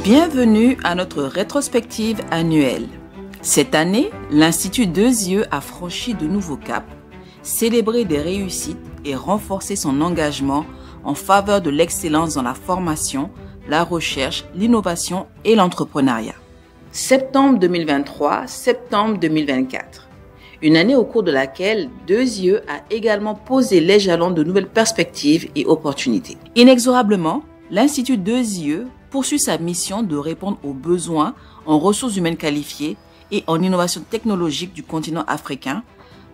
Bienvenue à notre rétrospective annuelle. Cette année, l'Institut Deux Yeux a franchi de nouveaux caps, célébré des réussites et renforcé son engagement en faveur de l'excellence dans la formation, la recherche, l'innovation et l'entrepreneuriat. Septembre 2023, septembre 2024. Une année au cours de laquelle Deux Yeux a également posé les jalons de nouvelles perspectives et opportunités. Inexorablement, l'Institut Deux Yeux poursuit sa mission de répondre aux besoins en ressources humaines qualifiées et en innovation technologique du continent africain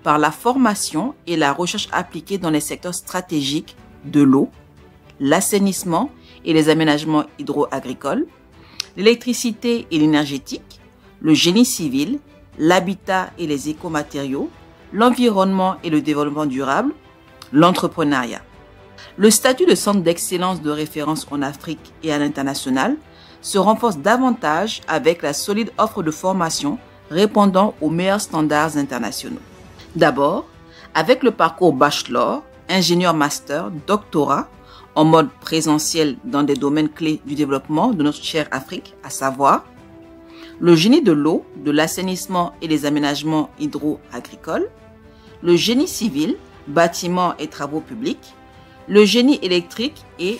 par la formation et la recherche appliquée dans les secteurs stratégiques de l'eau, l'assainissement et les aménagements hydro-agricoles, l'électricité et l'énergétique, le génie civil, l'habitat et les écomatériaux, l'environnement et le développement durable, l'entrepreneuriat. Le statut de centre d'excellence de référence en Afrique et à l'international se renforce davantage avec la solide offre de formation répondant aux meilleurs standards internationaux. D'abord, avec le parcours bachelor, ingénieur master, doctorat, en mode présentiel dans des domaines clés du développement de notre chère Afrique, à savoir le génie de l'eau, de l'assainissement et des aménagements hydro-agricoles, le génie civil, bâtiments et travaux publics, le génie électrique et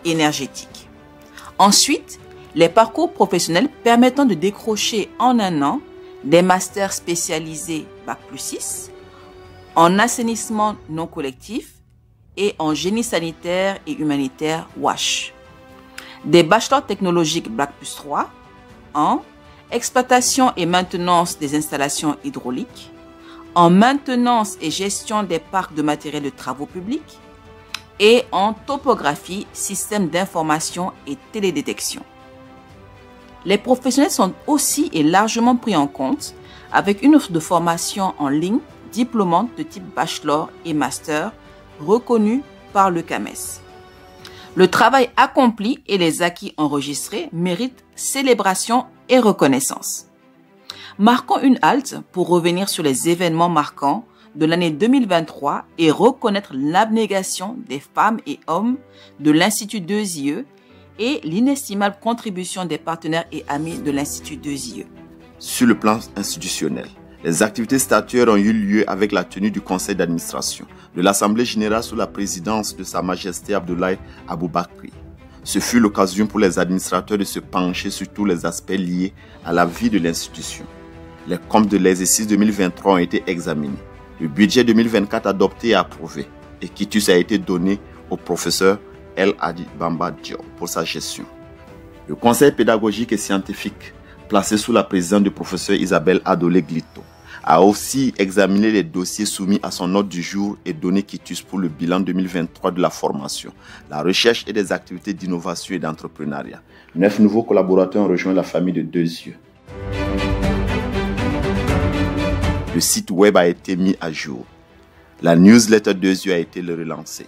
énergétique. Ensuite, les parcours professionnels permettant de décrocher en un an des masters spécialisés Bac+6 en assainissement non collectif et en génie sanitaire et humanitaire WASH. Des bachelors technologiques Bac+3 en exploitation et maintenance des installations hydrauliques, en maintenance et gestion des parcs de matériel de travaux publics, et en topographie, système d'information et télédétection. Les professionnels sont aussi et largement pris en compte avec une offre de formation en ligne diplômante de type bachelor et master reconnue par le CAMES. Le travail accompli et les acquis enregistrés méritent célébration et reconnaissance. Marquons une halte pour revenir sur les événements marquants de l'année 2023 et reconnaître l'abnégation des femmes et hommes de l'Institut Deux Yeux et l'inestimable contribution des partenaires et amis de l'Institut Deux Yeux. Sur le plan institutionnel, les activités statuaires ont eu lieu avec la tenue du conseil d'administration de l'Assemblée générale sous la présidence de Sa Majesté Abdoulaye Aboubakry. Ce fut l'occasion pour les administrateurs de se pencher sur tous les aspects liés à la vie de l'institution. Les comptes de l'exercice 2023 ont été examinés. Le budget 2024 adopté et approuvé et quitus a été donné au professeur El Hadi Bamba Diop pour sa gestion. Le conseil pédagogique et scientifique, placé sous la présidence du professeur Isabelle Adolé Glito, a aussi examiné les dossiers soumis à son ordre du jour et donné quitus pour le bilan 2023 de la formation, la recherche et des activités d'innovation et d'entrepreneuriat. 9 nouveaux collaborateurs ont rejoint la famille de Deux Yeux. Le site web a été mis à jour. La newsletter Deux Yeux a été relancée.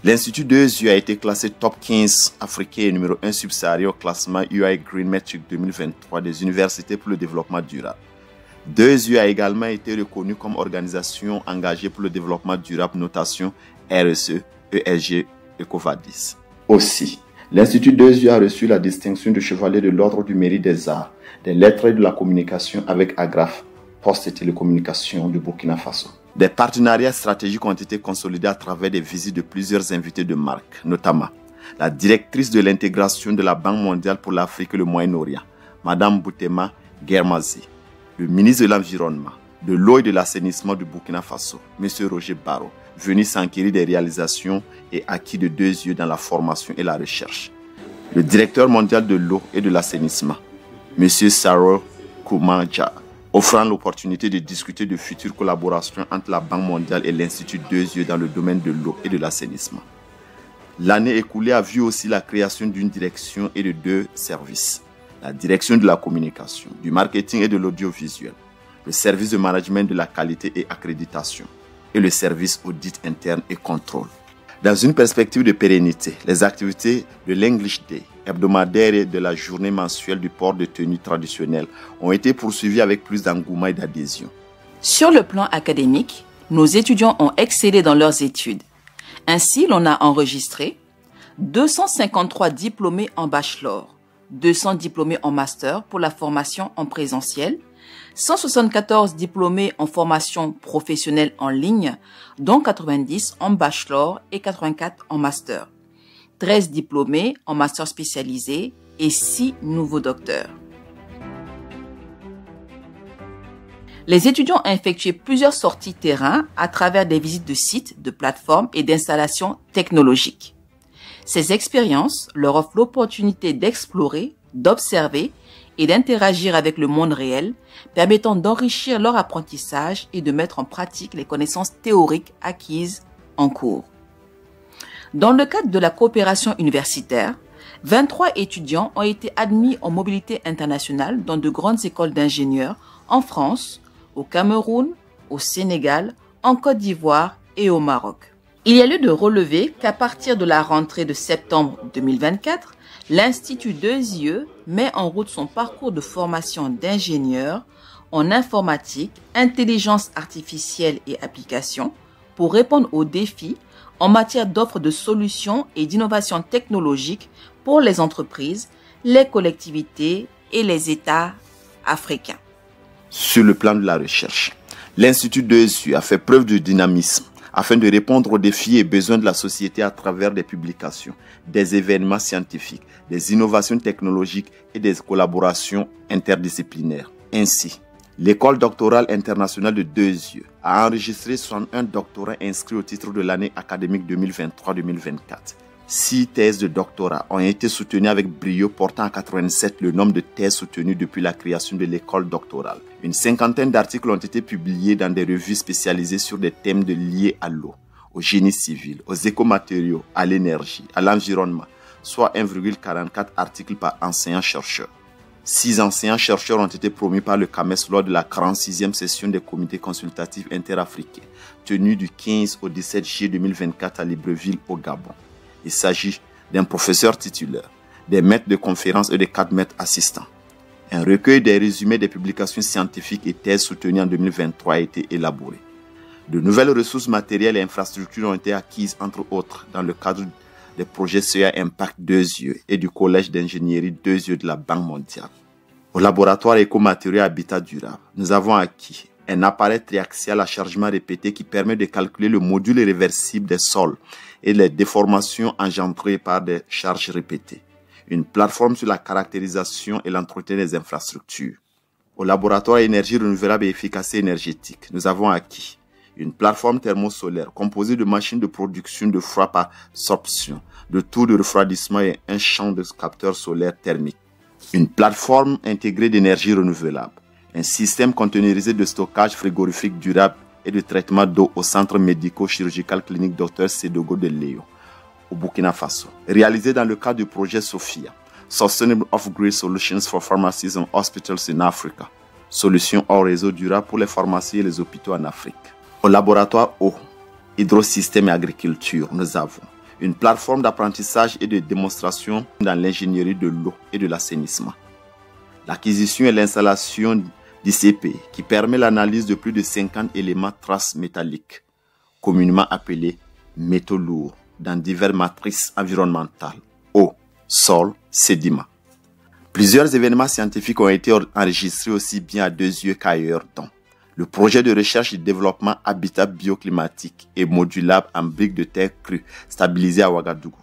L'Institut Deux Yeux a été classé top 15 africain et numéro 1 subsaharien au classement UI Green Metric 2023 des universités pour le développement durable. Deux Yeux a également été reconnu comme organisation engagée pour le développement durable notation RSE, ESG, EcoVadis. Aussi, l'Institut Deux Yeux a reçu la distinction de chevalier de l'Ordre du Mérite des Arts, des lettres et de la communication avec Agraf, Poste et télécommunications du Burkina Faso. Des partenariats stratégiques ont été consolidés à travers des visites de plusieurs invités de marque, notamment la directrice de l'intégration de la Banque mondiale pour l'Afrique et le Moyen-Orient, Madame Boutema Germazi, le ministre de l'Environnement, de l'eau et de l'assainissement du Burkina Faso, M. Roger Barro, venu s'enquérir des réalisations et acquis de Deux Yeux dans la formation et la recherche. Le directeur mondial de l'eau et de l'assainissement, M. Saro Koumadja, offrant l'opportunité de discuter de futures collaborations entre la Banque mondiale et l'Institut Deux Yeux dans le domaine de l'eau et de l'assainissement. L'année écoulée a vu aussi la création d'une direction et de 2 services. La direction de la communication, du marketing et de l'audiovisuel, le service de management de la qualité et accréditation et le service audit interne et contrôle. Dans une perspective de pérennité, les activités de l'English Day, hebdomadaire et de la journée mensuelle du port de tenue traditionnelle ont été poursuivies avec plus d'engouement et d'adhésion. Sur le plan académique, nos étudiants ont excellé dans leurs études. Ainsi, l'on a enregistré 253 diplômés en bachelor, 200 diplômés en master pour la formation en présentiel, 174 diplômés en formation professionnelle en ligne, dont 90 en bachelor et 84 en master, 13 diplômés en master spécialisé et 6 nouveaux docteurs. Les étudiants ont effectué plusieurs sorties terrain à travers des visites de sites, de plateformes et d'installations technologiques. Ces expériences leur offrent l'opportunité d'explorer, d'observer et d'interagir avec le monde réel, permettant d'enrichir leur apprentissage et de mettre en pratique les connaissances théoriques acquises en cours. Dans le cadre de la coopération universitaire, 23 étudiants ont été admis en mobilité internationale dans de grandes écoles d'ingénieurs en France, au Cameroun, au Sénégal, en Côte d'Ivoire et au Maroc. Il y a lieu de relever qu'à partir de la rentrée de septembre 2024, l'Institut 2IE met en route son parcours de formation d'ingénieur en informatique, intelligence artificielle et applications pour répondre aux défis en matière d'offres de solutions et d'innovation technologique pour les entreprises, les collectivités et les États africains. Sur le plan de la recherche, l'Institut 2IE a fait preuve de dynamisme afin de répondre aux défis et besoins de la société à travers des publications, des événements scientifiques, des innovations technologiques et des collaborations interdisciplinaires. Ainsi, l'École doctorale internationale de 2IE a enregistré 61 doctorants inscrits au titre de l'année académique 2023-2024. 6 thèses de doctorat ont été soutenues avec brio, portant à 87 le nombre de thèses soutenues depuis la création de l'école doctorale. Une cinquantaine d'articles ont été publiés dans des revues spécialisées sur des thèmes liés à l'eau, au génie civil, aux écomatériaux, à l'énergie, à l'environnement, soit 1,44 articles par enseignant-chercheur. 6 enseignants-chercheurs ont été promus par le CAMES lors de la 46e session des comités consultatifs interafricains, tenue du 15 au 17 juillet 2024 à Libreville, au Gabon. Il s'agit d'un professeur titulaire, des maîtres de conférences et des 4 maîtres assistants. Un recueil des résumés des publications scientifiques et thèses soutenues en 2023 a été élaboré. De nouvelles ressources matérielles et infrastructures ont été acquises, entre autres, dans le cadre des projets CEA Impact 2IE et du Collège d'ingénierie 2IE de la Banque mondiale. Au laboratoire écomatériaux Habitat durable, nous avons acquis un appareil triaxial à chargement répété qui permet de calculer le module réversible des sols et les déformations engendrées par des charges répétées. Une plateforme sur la caractérisation et l'entretien des infrastructures. Au laboratoire énergie renouvelable et efficacité énergétique, nous avons acquis une plateforme thermosolaire composée de machines de production de froid par absorption, de tours de refroidissement et un champ de capteurs solaires thermiques. Une plateforme intégrée d'énergie renouvelable. Un système containerisé de stockage frigorifique durable et de traitement d'eau au centre médico-chirurgical clinique Dr Sedogo de Léo, au Burkina Faso. Réalisé dans le cadre du projet SOPHIA, Sustainable Off-Grid Solutions for Pharmacies and Hospitals in Africa, solution hors réseau durable pour les pharmacies et les hôpitaux en Afrique. Au laboratoire eau, hydrosystème et agriculture, nous avons une plateforme d'apprentissage et de démonstration dans l'ingénierie de l'eau et de l'assainissement. L'acquisition et l'installation d'ICP qui permet l'analyse de plus de 50 éléments traces métalliques, communément appelés métaux lourds, dans diverses matrices environnementales, eau, sol, sédiments. Plusieurs événements scientifiques ont été enregistrés aussi bien à 2IE qu'ailleurs, dont le projet de recherche et de développement Habitat bioclimatique et modulable en briques de terre crue stabilisé à Ouagadougou.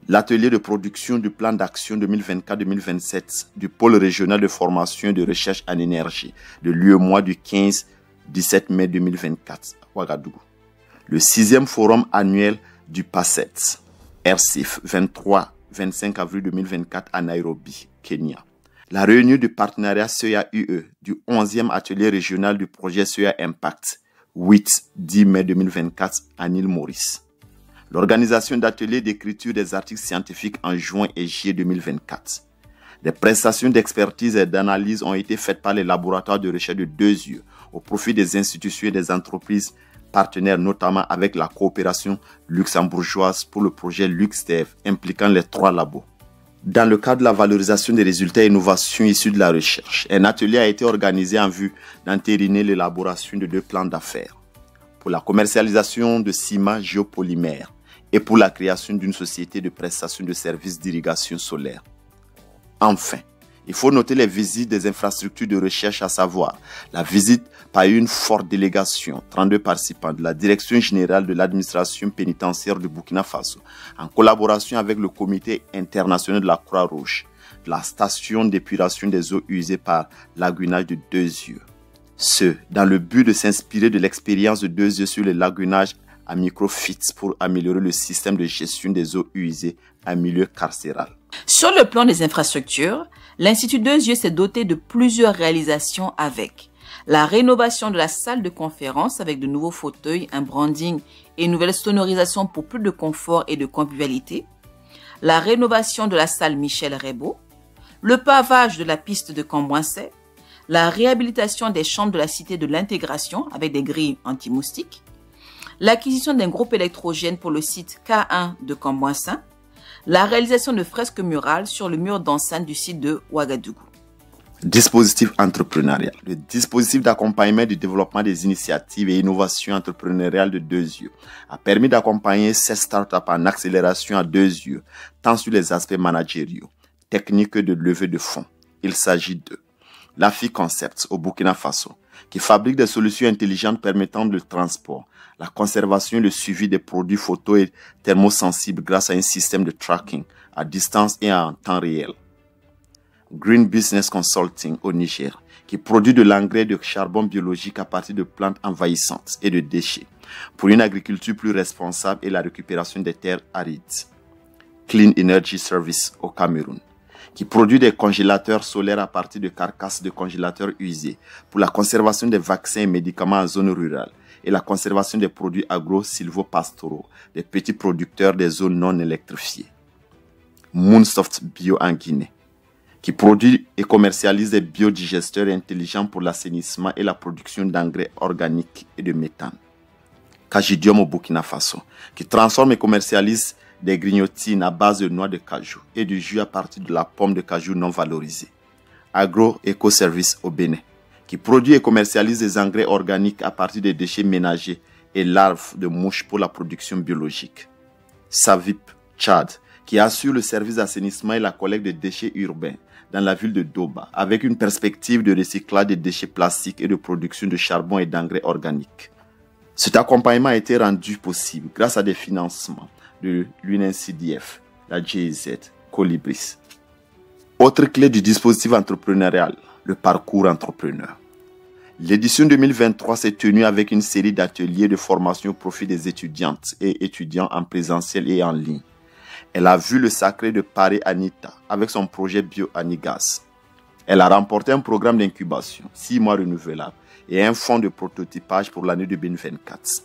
L'atelier de production du plan d'action 2024-2027 du pôle régional de formation et de recherche en énergie de l'UEMOA du 15-17 mai 2024 à Ouagadougou. Le 6e forum annuel du PACET, RCIF, 23-25 avril 2024 à Nairobi, Kenya. La réunion du partenariat CEA-UE du 11e atelier régional du projet CEA Impact, 8-10 mai 2024 à Île Maurice. L'organisation d'ateliers d'écriture des articles scientifiques en juin et juillet 2024. Des prestations d'expertise et d'analyse ont été faites par les laboratoires de recherche de 2IE au profit des institutions et des entreprises partenaires, notamment avec la coopération luxembourgeoise pour le projet LuxDev impliquant les 3 labos. Dans le cadre de la valorisation des résultats et innovations issus de la recherche, un atelier a été organisé en vue d'entériner l'élaboration de 2 plans d'affaires pour la commercialisation de ciment géopolymère et pour la création d'une société de prestation de services d'irrigation solaire. Enfin, il faut noter les visites des infrastructures de recherche, à savoir la visite par une forte délégation, 32 participants de la Direction générale de l'administration pénitentiaire du Burkina Faso, en collaboration avec le Comité international de la Croix-Rouge, de la station d'épuration des eaux usées par lagunage de Deux Yeux. Ce, dans le but de s'inspirer de l'expérience de Deux Yeux sur le lagunage à microfits pour améliorer le système de gestion des eaux usées en milieu carcéral. Sur le plan des infrastructures, l'Institut Deux Yeux s'est doté de plusieurs réalisations avec la rénovation de la salle de conférence avec de nouveaux fauteuils, un branding et une nouvelle sonorisation pour plus de confort et de convivialité, la rénovation de la salle Michel Reybaud, le pavage de la piste de Cambouinsais, la réhabilitation des chambres de la cité de l'intégration avec des grilles anti-moustiques, l'acquisition d'un groupe électrogène pour le site K1 de Cambouinsais, la réalisation de fresques murales sur le mur d'enceinte du site de Ouagadougou. Dispositif entrepreneurial. Le dispositif d'accompagnement du développement des initiatives et innovations entrepreneuriales de Deux Yeux a permis d'accompagner ces startups en accélération à Deux Yeux, tant sur les aspects managériaux, techniques que de levée de fonds. Il s'agit de l'AFI Concepts au Burkina Faso, qui fabrique des solutions intelligentes permettant le transport, la conservation et le suivi des produits photo et thermosensibles grâce à un système de tracking à distance et en temps réel. Green Business Consulting au Niger, qui produit de l'engrais de charbon biologique à partir de plantes envahissantes et de déchets pour une agriculture plus responsable et la récupération des terres arides. Clean Energy Service au Cameroun, qui produit des congélateurs solaires à partir de carcasses de congélateurs usés pour la conservation des vaccins et médicaments en zone rurale et la conservation des produits agro-silvopastoraux des petits producteurs des zones non électrifiées. Moonsoft Bio en Guinée, qui produit et commercialise des biodigesteurs intelligents pour l'assainissement et la production d'engrais organiques et de méthane. Cagidium au Burkina Faso, qui transforme et commercialise des grignotines à base de noix de cajou et du jus à partir de la pomme de cajou non valorisée. Agro Eco Service au Bénin, qui produit et commercialise des engrais organiques à partir des déchets ménagers et larves de mouches pour la production biologique. Savip Tchad, qui assure le service d'assainissement et la collecte de déchets urbains dans la ville de Doba, avec une perspective de recyclage des déchets plastiques et de production de charbon et d'engrais organiques. Cet accompagnement a été rendu possible grâce à des financements de l'UNCDF, la GIZ, Colibris. Autre clé du dispositif entrepreneurial, le parcours entrepreneur. L'édition 2023 s'est tenue avec une série d'ateliers de formation au profit des étudiantes et étudiants en présentiel et en ligne. Elle a vu le sacré de Paris Anita avec son projet BioAnigas. Elle a remporté un programme d'incubation, 6 mois renouvelable, et un fonds de prototypage pour l'année 2024.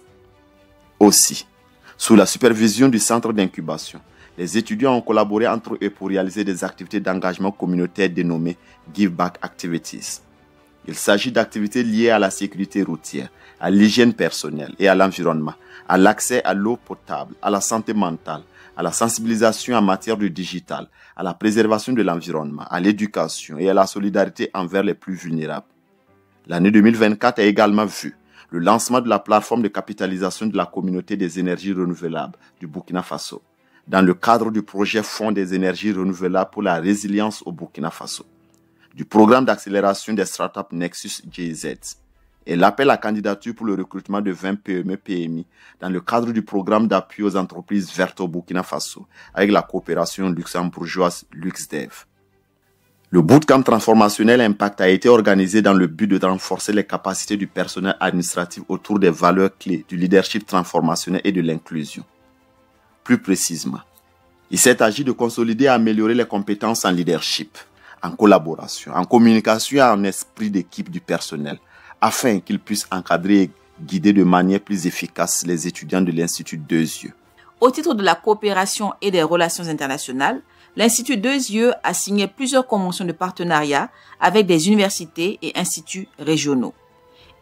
Aussi, sous la supervision du centre d'incubation, les étudiants ont collaboré entre eux pour réaliser des activités d'engagement communautaire dénommées Give Back Activities. Il s'agit d'activités liées à la sécurité routière, à l'hygiène personnelle et à l'environnement, à l'accès à l'eau potable, à la santé mentale, à la sensibilisation en matière de digital, à la préservation de l'environnement, à l'éducation et à la solidarité envers les plus vulnérables. L'année 2024 a également vu le lancement de la plateforme de capitalisation de la communauté des énergies renouvelables du Burkina Faso, dans le cadre du projet Fonds des énergies renouvelables pour la résilience au Burkina Faso, du programme d'accélération des startups Nexus GIZ et l'appel à candidature pour le recrutement de 20 PME-PMI dans le cadre du programme d'appui aux entreprises vertes au Burkina Faso avec la coopération luxembourgeoise LuxDev. Le bootcamp transformationnel Impact a été organisé dans le but de renforcer les capacités du personnel administratif autour des valeurs clés du leadership transformationnel et de l'inclusion. Plus précisément, il s'est agi de consolider et améliorer les compétences en leadership, en collaboration, en communication et en esprit d'équipe du personnel, afin qu'ils puissent encadrer et guider de manière plus efficace les étudiants de l'Institut Deux Yeux. Au titre de la coopération et des relations internationales, l'Institut Deux Yeux a signé plusieurs conventions de partenariat avec des universités et instituts régionaux.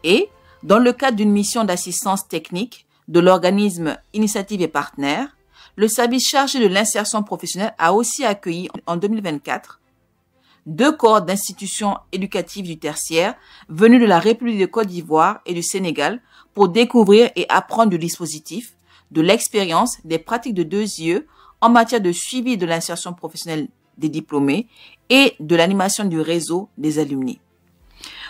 Et, dans le cadre d'une mission d'assistance technique de l'organisme Initiative et Partenaires, le service chargé de l'insertion professionnelle a aussi accueilli en 2024 2 cohortes d'institutions éducatives du tertiaire venues de la République de Côte d'Ivoire et du Sénégal pour découvrir et apprendre du dispositif, de l'expérience, des pratiques de Deux Yeux en matière de suivi de l'insertion professionnelle des diplômés et de l'animation du réseau des alumni.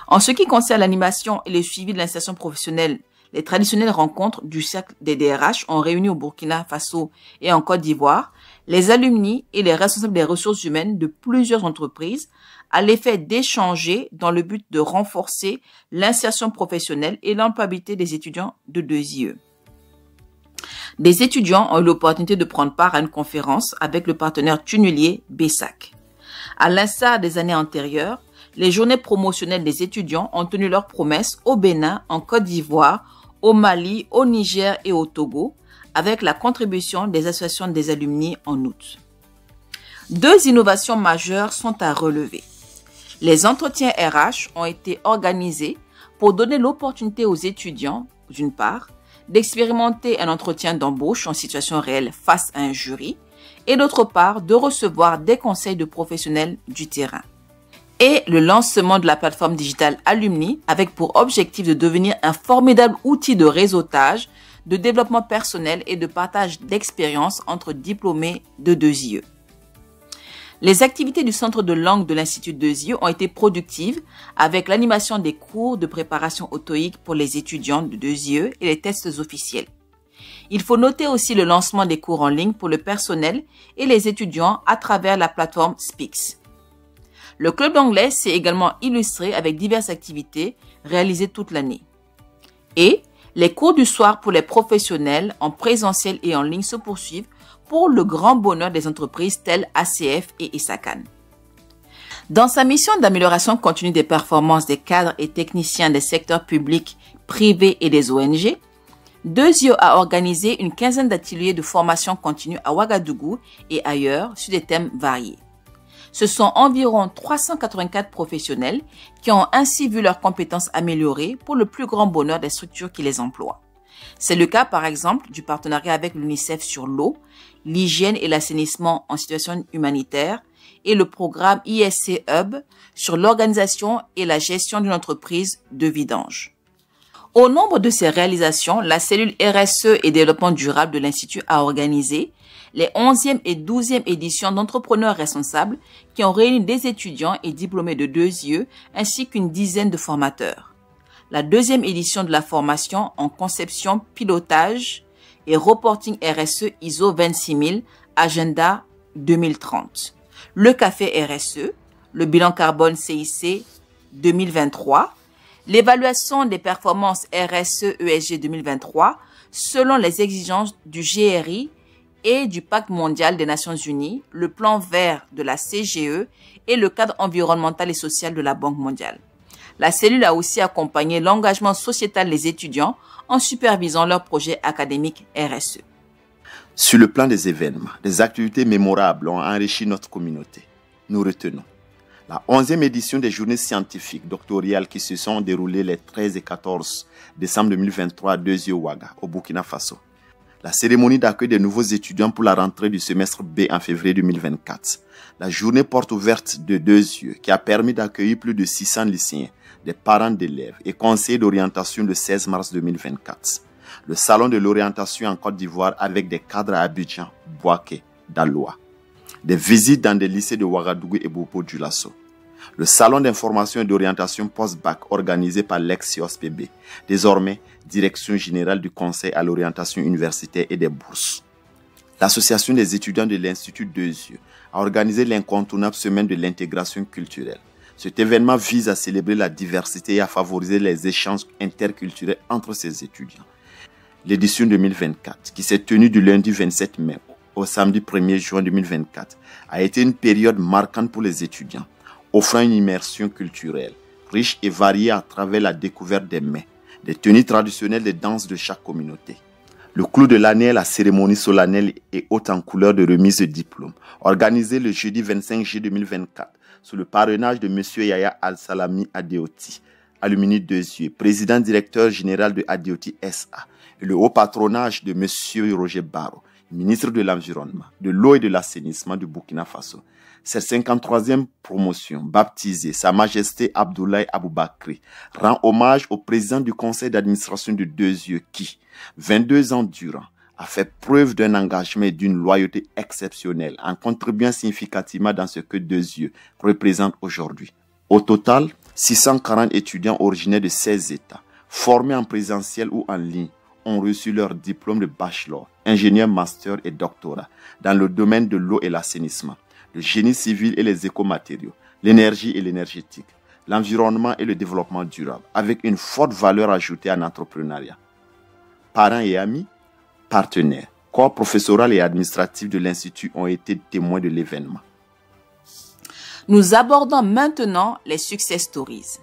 En ce qui concerne l'animation et le suivi de l'insertion professionnelle, les traditionnelles rencontres du cercle des DRH ont réuni au Burkina Faso et en Côte d'Ivoire les alumni et les responsables des ressources humaines de plusieurs entreprises à l'effet d'échanger dans le but de renforcer l'insertion professionnelle et l'employabilité des étudiants de 2IE. Des étudiants ont eu l'opportunité de prendre part à une conférence avec le partenaire tunnelier BESAC. À l'instar des années antérieures, les journées promotionnelles des étudiants ont tenu leurs promesses au Bénin, en Côte d'Ivoire, au Mali, au Niger et au Togo, avec la contribution des associations des alumni en août. Deux innovations majeures sont à relever. Les entretiens RH ont été organisés pour donner l'opportunité aux étudiants, d'une part, d'expérimenter un entretien d'embauche en situation réelle face à un jury, et d'autre part, de recevoir des conseils de professionnels du terrain. Et le lancement de la plateforme digitale Alumni avec pour objectif de devenir un formidable outil de réseautage, de développement personnel et de partage d'expériences entre diplômés de 2IE. Les activités du centre de langue de l'Institut 2IE ont été productives avec l'animation des cours de préparation au TOEIC pour les étudiants de 2IE et les tests officiels. Il faut noter aussi le lancement des cours en ligne pour le personnel et les étudiants à travers la plateforme Speaks. Le club d'anglais s'est également illustré avec diverses activités réalisées toute l'année. Et les cours du soir pour les professionnels en présentiel et en ligne se poursuivent pour le grand bonheur des entreprises telles ACF et Isacan. Dans sa mission d'amélioration continue des performances des cadres et techniciens des secteurs publics, privés et des ONG, 2IE a organisé une quinzaine d'ateliers de formation continue à Ouagadougou et ailleurs sur des thèmes variés. Ce sont environ 384 professionnels qui ont ainsi vu leurs compétences améliorées pour le plus grand bonheur des structures qui les emploient. C'est le cas par exemple du partenariat avec l'UNICEF sur l'eau, l'hygiène et l'assainissement en situation humanitaire et le programme ISC Hub sur l'organisation et la gestion d'une entreprise de vidange. Au nombre de ces réalisations, la cellule RSE et développement durable de l'Institut a organisé les 11e et 12e éditions d'entrepreneurs responsables qui ont réuni des étudiants et diplômés de 2IE ainsi qu'une dizaine de formateurs. La deuxième édition de la formation en conception, pilotage et reporting RSE ISO 26000 Agenda 2030. Le café RSE, le bilan carbone CIC 2023, l'évaluation des performances RSE ESG 2023 selon les exigences du GRI et du Pacte mondial des Nations Unies, le plan vert de la CGE et le cadre environnemental et social de la Banque mondiale. La cellule a aussi accompagné l'engagement sociétal des étudiants en supervisant leurs projets académiques RSE. Sur le plan des événements, des activités mémorables ont enrichi notre communauté. Nous retenons la 11e édition des journées scientifiques doctorales qui se sont déroulées les 13 et 14 décembre 2023 à 2IE Ouaga, au Burkina Faso. La cérémonie d'accueil des nouveaux étudiants pour la rentrée du semestre B en février 2024. La journée porte ouverte de 2IE qui a permis d'accueillir plus de 600 lycéens, des parents d'élèves et conseillers d'orientation le 16 mars 2024. Le salon de l'orientation en Côte d'Ivoire avec des cadres à Abidjan, Bouaké, Daloa. Des visites dans des lycées de Ouagadougou et Bobo-Dioulasso. Le salon d'information et d'orientation post-bac organisé par l'ex-CIOSPB, désormais Direction générale du Conseil à l'orientation universitaire et des bourses. L'Association des étudiants de l'Institut 2IE a organisé l'incontournable semaine de l'intégration culturelle. Cet événement vise à célébrer la diversité et à favoriser les échanges interculturels entre ces étudiants. L'édition 2024, qui s'est tenue du lundi 27 mai au samedi 1er juin 2024, a été une période marquante pour les étudiants, offrant une immersion culturelle, riche et variée à travers la découverte des mets, des tenues traditionnelles des danses de chaque communauté. Le clou de l'année est la cérémonie solennelle et haute en couleur de remise de diplôme, organisée le jeudi 25 juillet 2024, sous le parrainage de M. Yaya Al-Salami Adeoti, alumni 2IE, président directeur général de Adeoti SA, et le haut patronage de M. Roger Barro, ministre de l'Environnement, de l'eau et de l'assainissement du Burkina Faso. Cette 53e promotion, baptisée Sa Majesté Abdoulaye Aboubakri, rend hommage au président du conseil d'administration de 2IE qui, 22 ans durant, a fait preuve d'un engagement et d'une loyauté exceptionnelle en contribuant significativement dans ce que Deux Yeux représente aujourd'hui. Au total, 640 étudiants originaires de 16 États, formés en présentiel ou en ligne, ont reçu leur diplôme de bachelor, ingénieur, master et doctorat dans le domaine de l'eau et l'assainissement, le génie civil et les écomatériaux, l'énergie et l'énergétique, l'environnement et le développement durable, avec une forte valeur ajoutée en entrepreneuriat. Parents et amis, partenaires, corps professoral et administratif de l'Institut ont été témoins de l'événement. Nous abordons maintenant les success stories.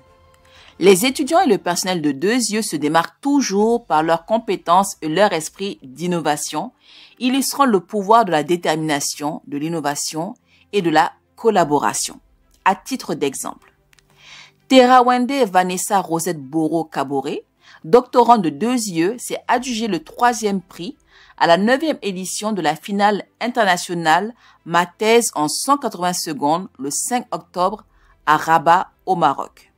Les étudiants et le personnel de Deux Yeux se démarquent toujours par leurs compétences et leur esprit d'innovation, illustrant le pouvoir de la détermination, de l'innovation et de la collaboration. À titre d'exemple, Terawende Vanessa Rosette Boro-Kaboré, doctorante de Deux Yeux, s'est adjugée le 3e prix à la 9e édition de la finale internationale Ma thèse en 180 secondes le 5 octobre à Rabat au Maroc.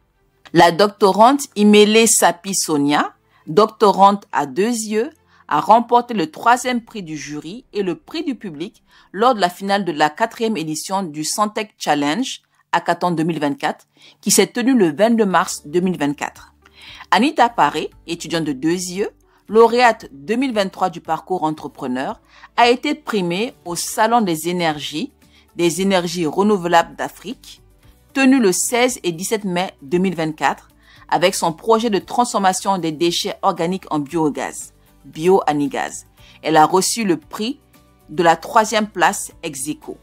La doctorante Imele Sapi Sonia, doctorante à Deux Yeux, a remporté le 3e prix du jury et le prix du public lors de la finale de la 4e édition du Santec Challenge Hackathon 2024 qui s'est tenue le 22 mars 2024. Anita Paré, étudiante de Deux Yeux, lauréate 2023 du parcours entrepreneur, a été primée au Salon des énergies renouvelables d'Afrique, tenu le 16 et 17 mai 2024, avec son projet de transformation des déchets organiques en biogaz, Bio-Anigaz. Elle a reçu le prix de la 3e place ex-aequo.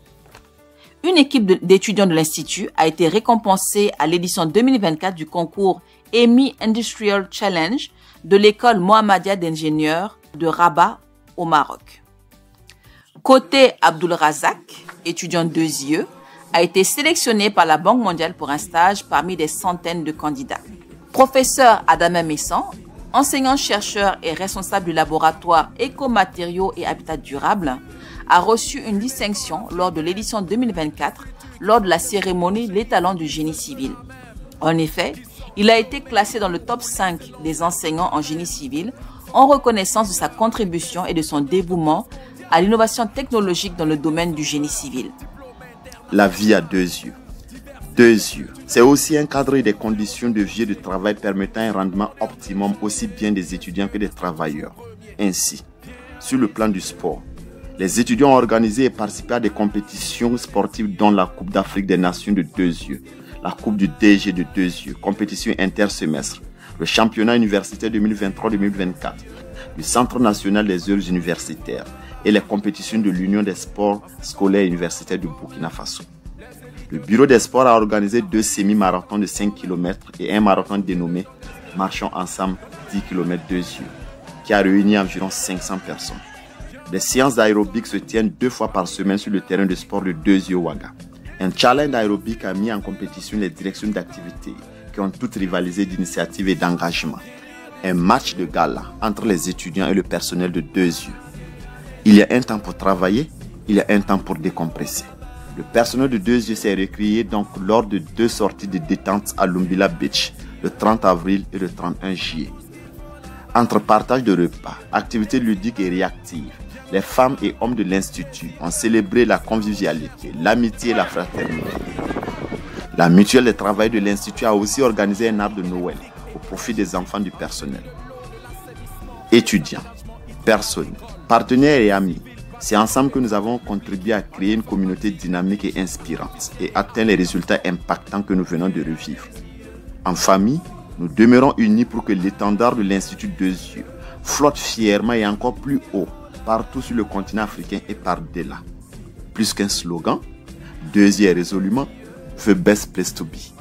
Une équipe d'étudiants de l'Institut a été récompensée à l'édition 2024 du concours EMI Industrial Challenge de l'école Mohammedia d'ingénieurs de Rabat au Maroc. Côté Abdul Razak, étudiant Deux Yeux, a été sélectionné par la Banque mondiale pour un stage parmi des centaines de candidats. Professeur Adama Messan, enseignant-chercheur et responsable du laboratoire Écomatériaux et Habitat durable, a reçu une distinction lors de l'édition 2024 lors de la cérémonie L'étalon du génie civil. En effet, il a été classé dans le top 5 des enseignants en génie civil en reconnaissance de sa contribution et de son dévouement à l'innovation technologique dans le domaine du génie civil. La vie à Deux Yeux. Deux Yeux, c'est aussi encadrer des conditions de vie et de travail permettant un rendement optimum aussi bien des étudiants que des travailleurs. Ainsi, sur le plan du sport, les étudiants ont organisé et participé à des compétitions sportives dont la Coupe d'Afrique des Nations de Deux Yeux, la Coupe du DG de Deux Yeux, compétition intersemestre, le championnat universitaire 2023-2024, le Centre national des œuvres universitaires et les compétitions de l'Union des sports scolaires et universitaires du Burkina Faso. Le bureau des sports a organisé 2 semi-marathons de 5 km et un marathon dénommé Marchons ensemble 10 km Deux Yeux, qui a réuni environ 500 personnes. Des séances d'aérobic se tiennent 2 fois par semaine sur le terrain de sport de Deux Yeux Ouaga. Un challenge aérobic a mis en compétition les directions d'activités qui ont toutes rivalisé d'initiative et d'engagement. Un match de gala entre les étudiants et le personnel de Deux Yeux. Il y a un temps pour travailler, il y a un temps pour décompresser. Le personnel de Deux Yeux s'est recueilli donc lors de 2 sorties de détente à Lumbila Beach, le 30 avril et le 31 juillet. Entre partage de repas, activités ludiques et réactives, les femmes et hommes de l'Institut ont célébré la convivialité, l'amitié et la fraternité. La mutuelle de travail de l'Institut a aussi organisé un arbre de Noël au profit des enfants du personnel. Étudiants, personnels, partenaires et amis, c'est ensemble que nous avons contribué à créer une communauté dynamique et inspirante et atteindre les résultats impactants que nous venons de revivre. En famille, nous demeurons unis pour que l'étendard de l'Institut Deux Yeux flotte fièrement et encore plus haut partout sur le continent africain et par-delà. Plus qu'un slogan, Deux Yeux est résolument The Best Place to Be.